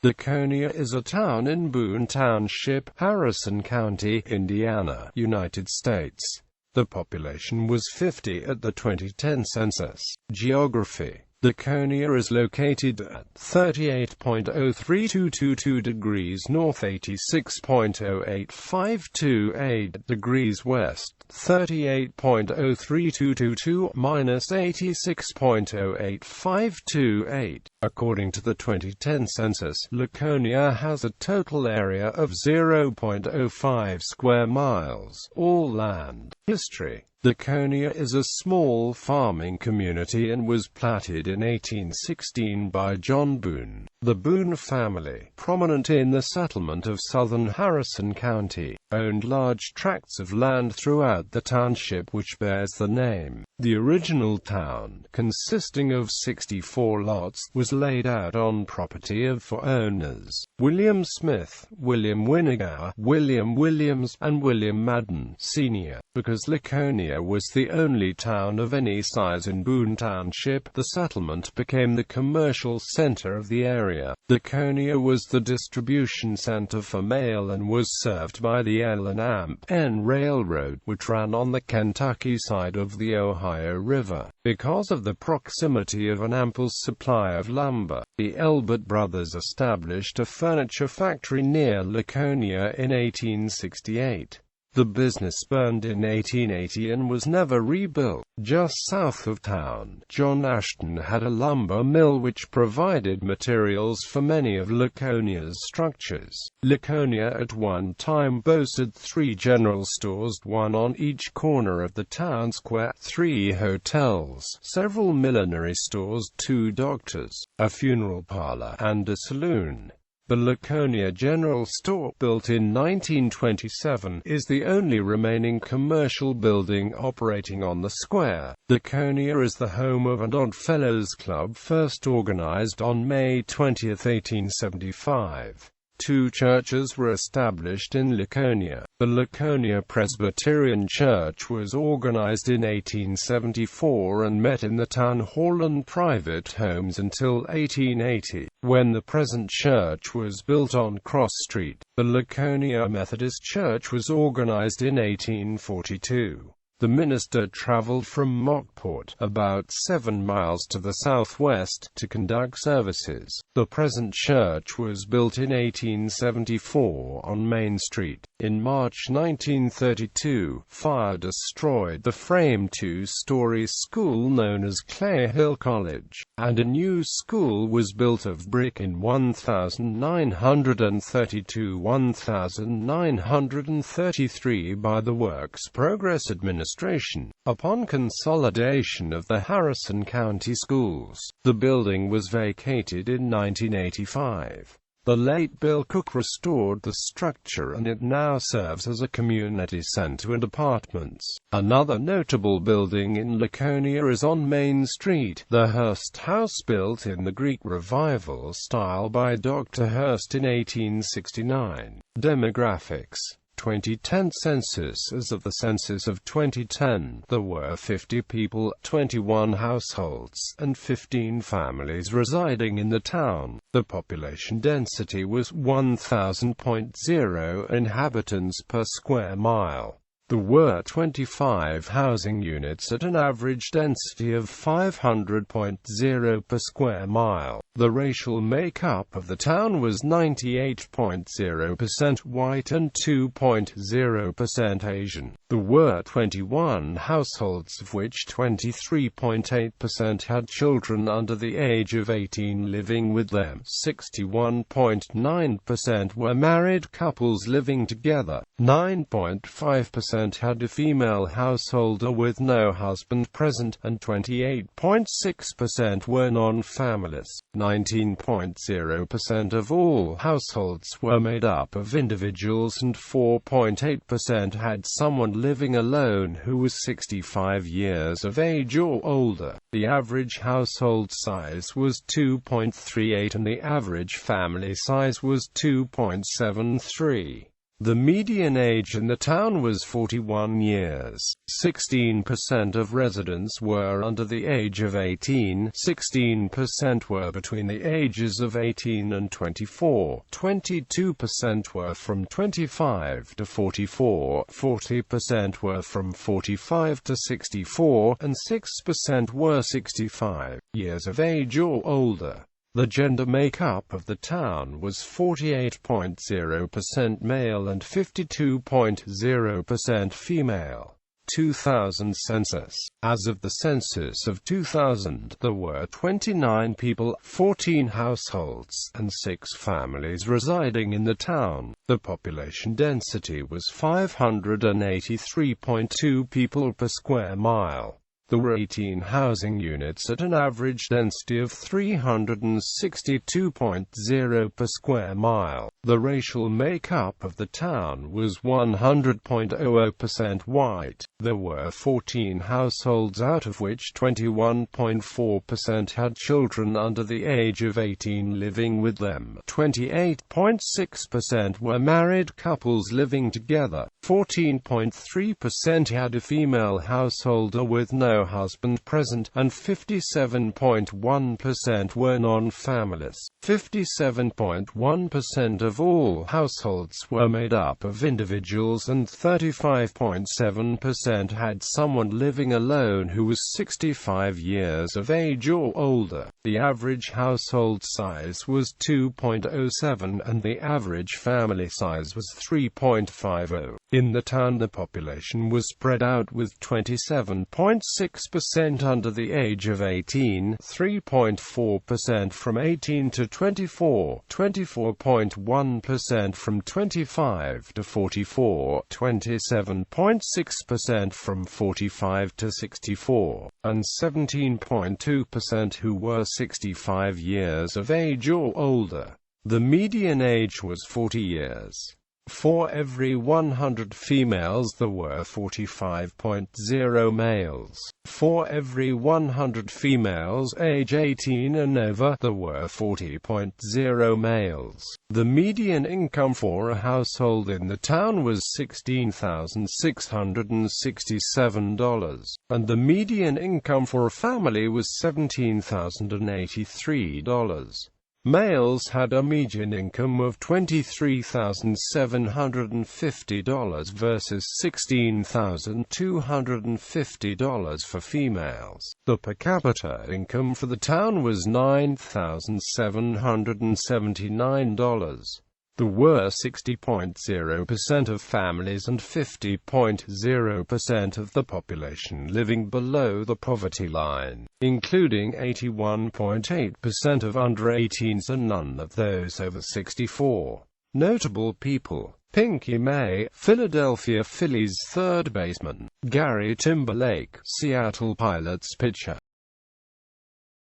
Laconia is a town in Boone Township, Harrison County, Indiana, United States. The population was 50 at the 2010 census. Geography: Laconia is located at 38.03222 degrees north, 86.08528 degrees west, 38.03222 minus 86.08528. According to the 2010 census, Laconia has a total area of 0.05 square miles, all land. History: Laconia is a small farming community and was platted in 1816 by John Boone. The Boone family, prominent in the settlement of southern Harrison County, owned large tracts of land throughout the township which bears the name. The original town, consisting of 64 lots, was laid out on property of four owners: William Smith, William Winnegar, William Williams, and William Madden, Sr. Because Laconia was the only town of any size in Boone Township, the settlement became the commercial center of the area. Laconia was the distribution center for mail and was served by the L&M Railroad, which ran on the Kentucky side of the Ohio River. Because of the proximity of an ample supply of lumber, the Elbert brothers established a furniture factory near Laconia in 1868. The business burned in 1880 and was never rebuilt. Just south of town, John Ashton had a lumber mill which provided materials for many of Laconia's structures. Laconia at one time boasted 3 general stores, one on each corner of the town square, 3 hotels, several millinery stores, 2 doctors, a funeral parlor, and a saloon. The Laconia General Store, built in 1927, is the only remaining commercial building operating on the square. Laconia is the home of an Oddfellows Club, first organized on May 20, 1875. 2 churches were established in Laconia. The Laconia Presbyterian Church was organized in 1874 and met in the town hall and private homes until 1880, when the present church was built on Cross Street. The Laconia Methodist Church was organized in 1842. The minister traveled from Mockport, about 7 miles to the southwest, to conduct services. The present church was built in 1874 on Main Street. In March 1932, fire destroyed the frame 2-story school known as Clay Hill College, and a new school was built of brick in 1932-1933 by the Works Progress Administration. Upon consolidation of the Harrison County Schools, the building was vacated in 1985. The late Bill Cook restored the structure and it now serves as a community center and apartments. Another notable building in Laconia is on Main Street, the Hearst House, built in the Greek Revival style by Dr. Hearst in 1869. Demographics: 2010 census. As of the census of 2010, there were 50 people, 21 households, and 15 families residing in the town. The population density was 1,000.0 inhabitants per square mile. There were 25 housing units at an average density of 500.0 per square mile. The racial makeup of the town was 98.0% white and 2.0% Asian. There were 21 households, of which 23.8% had children under the age of 18 living with them. 61.9% were married couples living together. 9.5% had a female householder with no husband present, and 28.6% were non-families. 19.0% of all households were made up of individuals, and 4.8% had someone living alone who was 65 years of age or older. The average household size was 2.38 and the average family size was 2.73. The median age in the town was 41 years. 16% of residents were under the age of 18, 16% were between the ages of 18 and 24, 22% were from 25 to 44, 40% were from 45 to 64, and 6% were 65 years of age or older. The gender makeup of the town was 48.0% male and 52.0% female. 2000 census. As of the census of 2000, there were 29 people, 14 households, and 6 families residing in the town. The population density was 583.2 people per square mile. There were 18 housing units at an average density of 362.0 per square mile. The racial makeup of the town was 100.00% white. There were 14 households, out of which 21.4% had children under the age of 18 living with them. 28.6% were married couples living together. 14.3% had a female householder with no husband present, and 57.1% were non-families. 57.1% of all households were made up of individuals, and 35.7% had someone living alone who was 65 years of age or older. The average household size was 2.07, and the average family size was 3.50. In the town, the population was spread out, with 27.6% under the age of 18, 3.4% from 18 to 24, 24.1% from 25 to 44, 27.6% from 45 to 64, and 17.2% who were 65 years of age or older. The median age was 40 years. For every 100 females there were 45.0 males. For every 100 females age 18 and over, there were 40.0 males. The median income for a household in the town was $16,667, and the median income for a family was $17,083. Males had a median income of $23,750 versus $16,250 for females. The per capita income for the town was $9,779. There were 60.0% of families and 50.0% of the population living below the poverty line, including 81.8% of under-18s and none of those over 64. Notable people: Pinky May, Philadelphia Phillies third baseman; Gary Timberlake, Seattle Pilots pitcher.